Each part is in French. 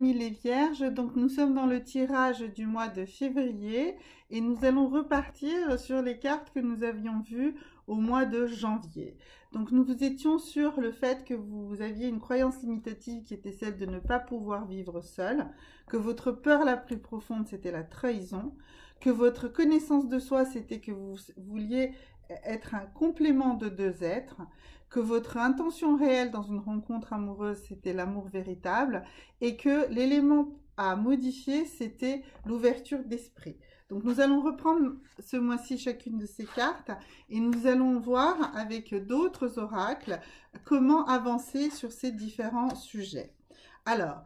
Les Vierges, donc nous sommes dans le tirage du mois de février et nous allons repartir sur les cartes que nous avions vues au mois de janvier. Donc nous vous étions sur le fait que vous aviez une croyance limitative qui était celle de ne pas pouvoir vivre seul, que votre peur la plus profonde c'était la trahison, que votre connaissance de soi c'était que vous vouliez être un complément de deux êtres, que votre intention réelle dans une rencontre amoureuse c'était l'amour véritable, et que l'élément à modifier, c'était l'ouverture d'esprit. Donc nous allons reprendre ce mois-ci chacune de ces cartes et nous allons voir avec d'autres oracles comment avancer sur ces différents sujets. Alors,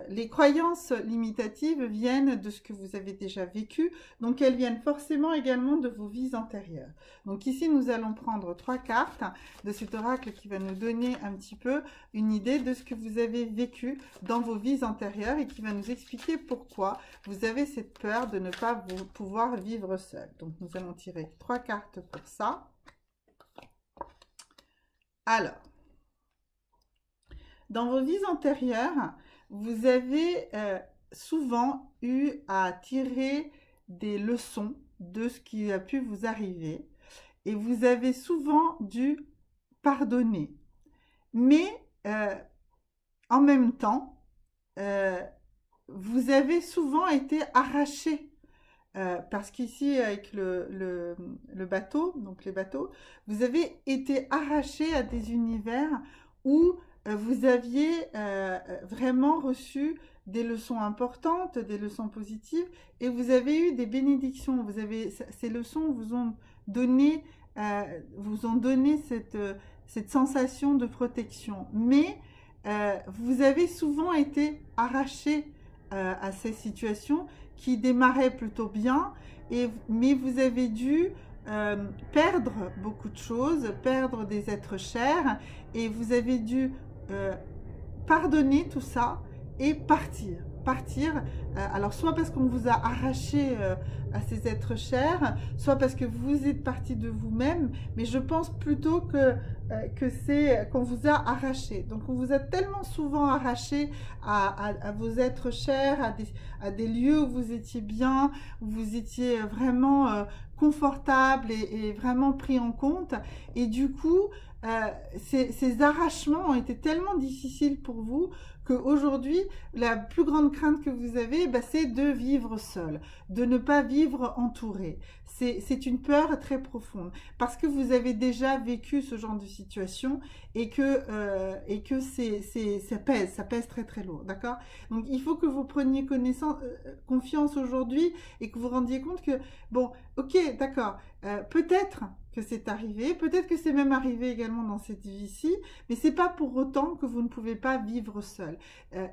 les croyances limitatives viennent de ce que vous avez déjà vécu, donc elles viennent forcément également de vos vies antérieures. Donc ici, nous allons prendre 3 cartes de cet oracle qui va nous donner un petit peu une idée de ce que vous avez vécu dans vos vies antérieures et qui va nous expliquer pourquoi vous avez cette peur de ne pas pouvoir vivre seul. Donc nous allons tirer 3 cartes pour ça. Alors, dans vos vies antérieures, vous avez souvent eu à tirer des leçons de ce qui a pu vous arriver et vous avez souvent dû pardonner. Mais en même temps, vous avez souvent été arraché. Parce qu'ici, avec le bateau, donc les bateaux, vous avez été arraché à des univers où vous aviez vraiment reçu des leçons importantes, des leçons positives, et vous avez eu des bénédictions. Ces leçons vous ont donné cette sensation de protection. Mais vous avez souvent été arraché à ces situations qui démarraient plutôt bien, mais vous avez dû perdre beaucoup de choses, perdre des êtres chers, et vous avez dû pardonner tout ça et partir. Alors soit parce qu'on vous a arraché à ces êtres chers, soit parce que vous êtes parti de vous-même, mais je pense plutôt que c'est qu'on vous a arraché. Donc on vous a tellement souvent arraché à vos êtres chers, à des lieux où vous étiez bien, où vous étiez vraiment confortable et vraiment pris en compte, et du coup ces arrachements ont été tellement difficiles pour vous qu'aujourd'hui, la plus grande crainte que vous avez, c'est de vivre seul, de ne pas vivre entouré. C'est une peur très profonde parce que vous avez déjà vécu ce genre de situation et que ça pèse très très lourd, d'accord? Donc il faut que vous preniez confiance aujourd'hui et que vous rendiez compte que, bon, ok, d'accord, peut-être que c'est arrivé, peut-être que c'est même arrivé également dans cette vie-ci, mais c'est pas pour autant que vous ne pouvez pas vivre seul.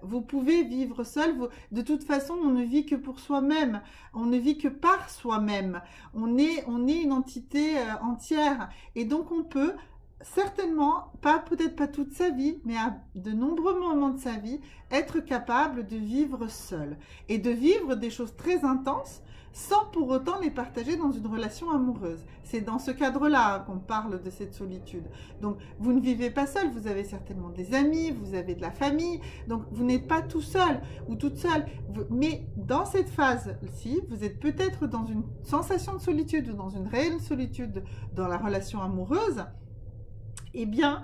Vous pouvez vivre seul, de toute façon, on ne vit que pour soi-même, on ne vit que par soi-même, on est une entité entière, et donc on peut certainement, peut-être pas toute sa vie, mais à de nombreux moments de sa vie, être capable de vivre seul, et de vivre des choses très intenses, sans pour autant les partager dans une relation amoureuse. C'est dans ce cadre-là qu'on parle de cette solitude. Donc, vous ne vivez pas seul, vous avez certainement des amis, vous avez de la famille, donc vous n'êtes pas tout seul ou toute seule. Mais dans cette phase-ci, vous êtes peut-être dans une sensation de solitude ou dans une réelle solitude dans la relation amoureuse. Eh bien,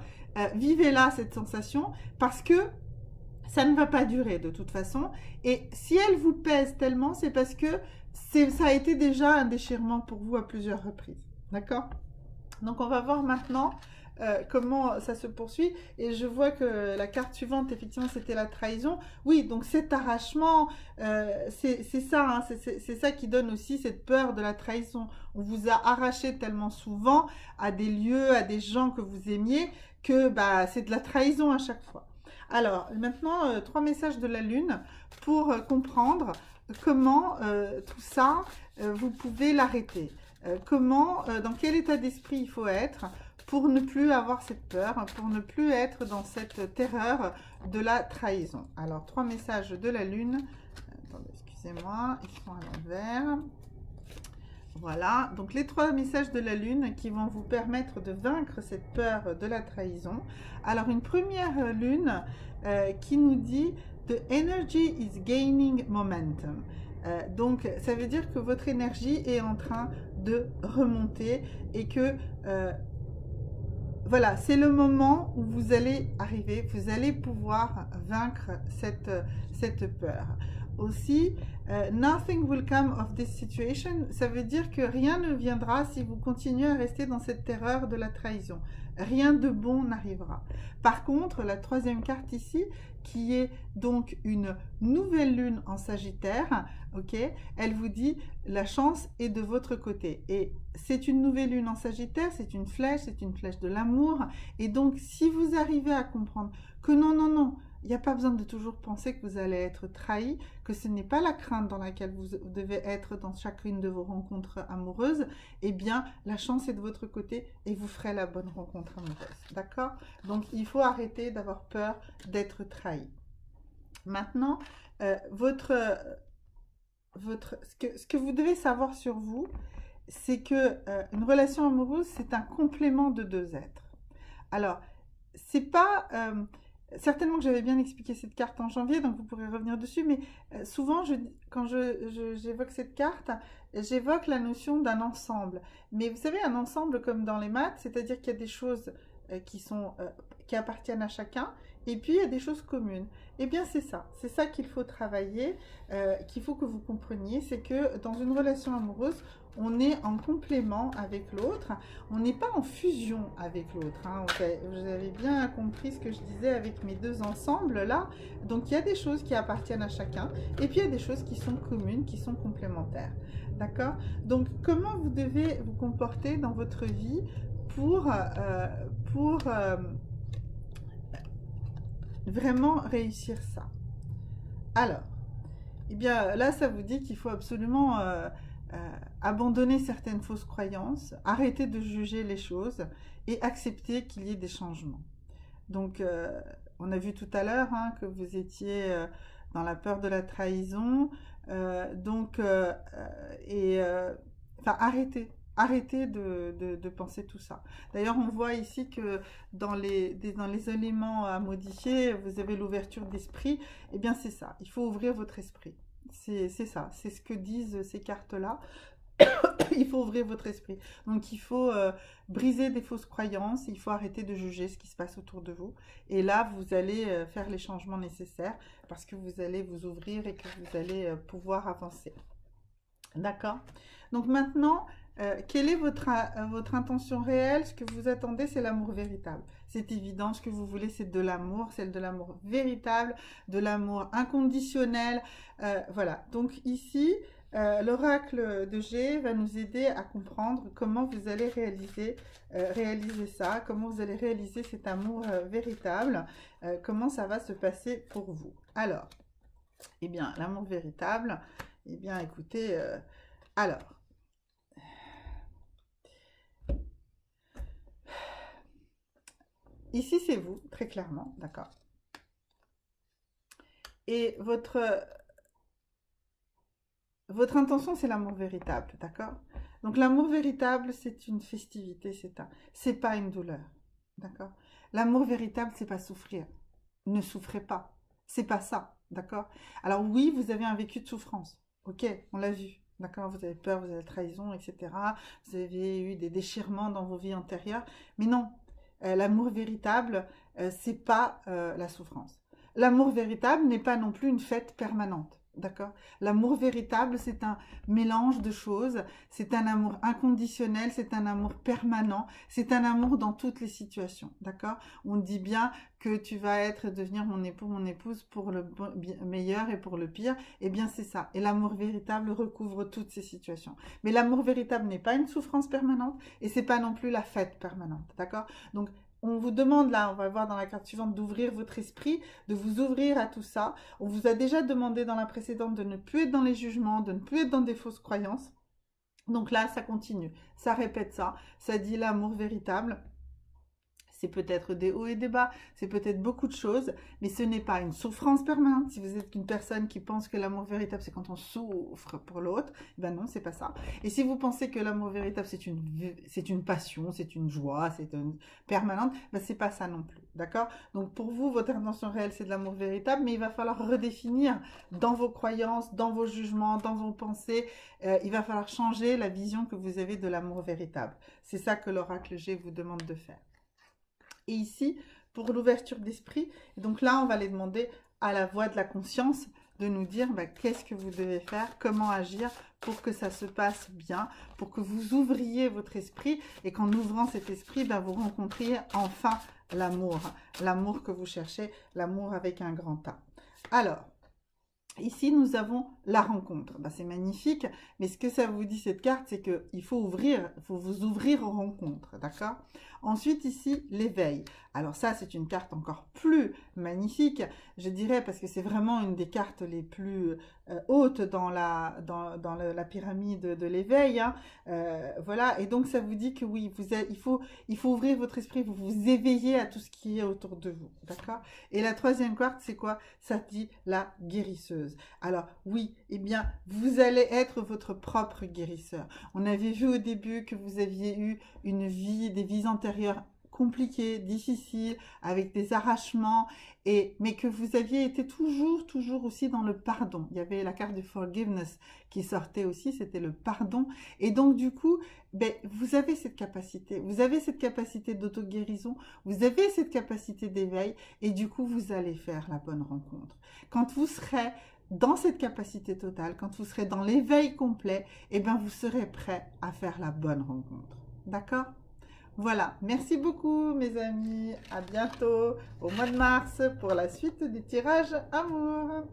vivez là cette sensation parce que ça ne va pas durer de toute façon. Et si elle vous pèse tellement, c'est parce que ça a été déjà un déchirement pour vous à plusieurs reprises. D'accord? Donc on va voir maintenant comment ça se poursuit. Et je vois que la carte suivante, effectivement, c'était la trahison. Oui, donc cet arrachement, c'est ça, hein, c'est ça qui donne aussi cette peur de la trahison. On vous a arraché tellement souvent à des lieux, à des gens que vous aimiez, que c'est de la trahison à chaque fois. Alors, maintenant, 3 messages de la Lune pour comprendre comment tout ça, vous pouvez l'arrêter. Dans quel état d'esprit il faut être pour ne plus avoir cette peur, pour ne plus être dans cette terreur de la trahison. Alors, 3 messages de la Lune. Attendez, excusez-moi, ils sont à l'envers. Voilà, donc les 3 messages de la Lune qui vont vous permettre de vaincre cette peur de la trahison. Alors, une première Lune qui nous dit The energy is gaining momentum. Donc, ça veut dire que votre énergie est en train de remonter et que, voilà, c'est le moment où vous allez arriver, vous allez pouvoir vaincre cette peur. Aussi, nothing will come of this situation, ça veut dire que rien ne viendra si vous continuez à rester dans cette terreur de la trahison. Rien de bon n'arrivera. Par contre, la troisième carte ici, qui est donc une nouvelle lune en Sagittaire, ok, elle vous dit la chance est de votre côté. Et c'est une nouvelle lune en Sagittaire, c'est une flèche de l'amour. Et donc, si vous arrivez à comprendre que non, non, non, il n'y a pas besoin de toujours penser que vous allez être trahi, que ce n'est pas la crainte dans laquelle vous devez être dans chacune de vos rencontres amoureuses, eh bien, la chance est de votre côté et vous ferez la bonne rencontre amoureuse. D'accord? Donc, il faut arrêter d'avoir peur d'être trahi. Maintenant, ce que vous devez savoir sur vous, c'est que une relation amoureuse, c'est un complément de deux êtres. Alors, c'est pas... certainement que j'avais bien expliqué cette carte en janvier, donc vous pourrez revenir dessus, mais souvent, quand j'évoque cette carte, j'évoque la notion d'un ensemble. Mais vous savez, un ensemble comme dans les maths, c'est-à-dire qu'il y a des choses qui appartiennent à chacun, et puis il y a des choses communes. Eh bien, c'est ça qu'il faut travailler, qu'il faut que vous compreniez, c'est que dans une relation amoureuse, on est en complément avec l'autre, on n'est pas en fusion avec l'autre. Hein. Vous avez bien compris ce que je disais avec mes deux ensembles là. Donc, il y a des choses qui appartiennent à chacun, et puis il y a des choses qui sont communes, qui sont complémentaires. D'accord? Donc, comment vous devez vous comporter dans votre vie pour vraiment réussir ça? Alors, eh bien là, ça vous dit qu'il faut absolument abandonner certaines fausses croyances, arrêter de juger les choses et accepter qu'il y ait des changements. Donc, on a vu tout à l'heure hein, que vous étiez dans la peur de la trahison. Enfin, arrêtez de penser tout ça. D'ailleurs, on voit ici que dans les éléments à modifier, vous avez l'ouverture d'esprit. Eh bien, c'est ça. Il faut ouvrir votre esprit. C'est ça. C'est ce que disent ces cartes-là. Il faut ouvrir votre esprit. Donc, il faut briser des fausses croyances. Il faut arrêter de juger ce qui se passe autour de vous. Et là, vous allez faire les changements nécessaires parce que vous allez vous ouvrir et que vous allez pouvoir avancer. D'accord? Donc, maintenant... quelle est votre intention réelle? Ce que vous attendez, c'est l'amour véritable. C'est évident, ce que vous voulez, c'est de l'amour, c'est de l'amour véritable, de l'amour inconditionnel. Voilà, donc ici, l'oracle de G va nous aider à comprendre comment vous allez réaliser ça, comment vous allez réaliser cet amour véritable, comment ça va se passer pour vous. Alors, eh bien, l'amour véritable, eh bien, écoutez, alors... Ici, c'est vous, très clairement, d'accord. Et votre intention, c'est l'amour véritable, d'accord. Donc, l'amour véritable, c'est une festivité, c'est pas une douleur, d'accord. L'amour véritable, c'est pas souffrir. Ne souffrez pas, c'est pas ça, d'accord. Alors oui, vous avez un vécu de souffrance, ok, on l'a vu. D'accord, vous avez peur, vous avez la trahison, etc. Vous avez eu des déchirements dans vos vies antérieures, mais non. L'amour véritable, c'est pas la souffrance. L'amour véritable n'est pas non plus une fête permanente, d'accord? L'amour véritable, c'est un mélange de choses, c'est un amour inconditionnel, c'est un amour permanent, c'est un amour dans toutes les situations, d'accord? On dit bien que tu vas devenir mon époux, mon épouse pour le meilleur et pour le pire, eh bien c'est ça. Et l'amour véritable recouvre toutes ces situations. Mais l'amour véritable n'est pas une souffrance permanente et c'est pas non plus la fête permanente, d'accord? Donc, on vous demande là, on va voir dans la carte suivante, d'ouvrir votre esprit, de vous ouvrir à tout ça. On vous a déjà demandé dans la précédente de ne plus être dans les jugements, de ne plus être dans des fausses croyances. Donc là, ça continue, ça répète ça. Ça dit l'amour véritable, C'est peut-être des hauts et des bas, c'est peut-être beaucoup de choses, mais ce n'est pas une souffrance permanente. Si vous êtes une personne qui pense que l'amour véritable, c'est quand on souffre pour l'autre, ben non, c'est pas ça. Et si vous pensez que l'amour véritable, c'est une passion, c'est une joie, c'est une permanente, ben c'est pas ça non plus, d'accord? Donc pour vous, votre intention réelle, c'est de l'amour véritable, mais il va falloir redéfinir dans vos croyances, dans vos jugements, dans vos pensées, il va falloir changer la vision que vous avez de l'amour véritable. C'est ça que l'oracle G vous demande de faire. Et ici, pour l'ouverture d'esprit, donc là, on va les demander à la voix de la conscience de nous dire qu'est-ce que vous devez faire, comment agir pour que ça se passe bien, pour que vous ouvriez votre esprit et qu'en ouvrant cet esprit, vous rencontriez enfin l'amour, l'amour que vous cherchez, l'amour avec un grand A. Alors, ici, nous avons la rencontre. C'est magnifique, mais ce que ça vous dit cette carte, c'est qu'il faut vous ouvrir aux rencontres, d'accord? Ensuite, ici, l'éveil. Alors ça, c'est une carte encore plus magnifique, je dirais, parce que c'est vraiment une des cartes les plus hautes dans la pyramide de l'éveil. Hein. Voilà, et donc ça vous dit que oui, il faut ouvrir votre esprit, vous vous éveillez à tout ce qui est autour de vous, d'accord? Et la troisième carte, c'est quoi? Ça dit la guérisseuse. Alors oui, eh bien, vous allez être votre propre guérisseur. On avait vu au début que vous aviez eu des vies antérieures compliquées, difficiles, avec des arrachements, mais que vous aviez été toujours aussi dans le pardon. Il y avait la carte du forgiveness qui sortait aussi, c'était le pardon. Et donc du coup, vous avez cette capacité d'auto-guérison, vous avez cette capacité d'éveil, et du coup, vous allez faire la bonne rencontre. Quand vous serez dans cette capacité totale, quand vous serez dans l'éveil complet, vous serez prêt à faire la bonne rencontre. D'accord? Voilà, merci beaucoup mes amis, à bientôt au mois de mars pour la suite du tirage amour.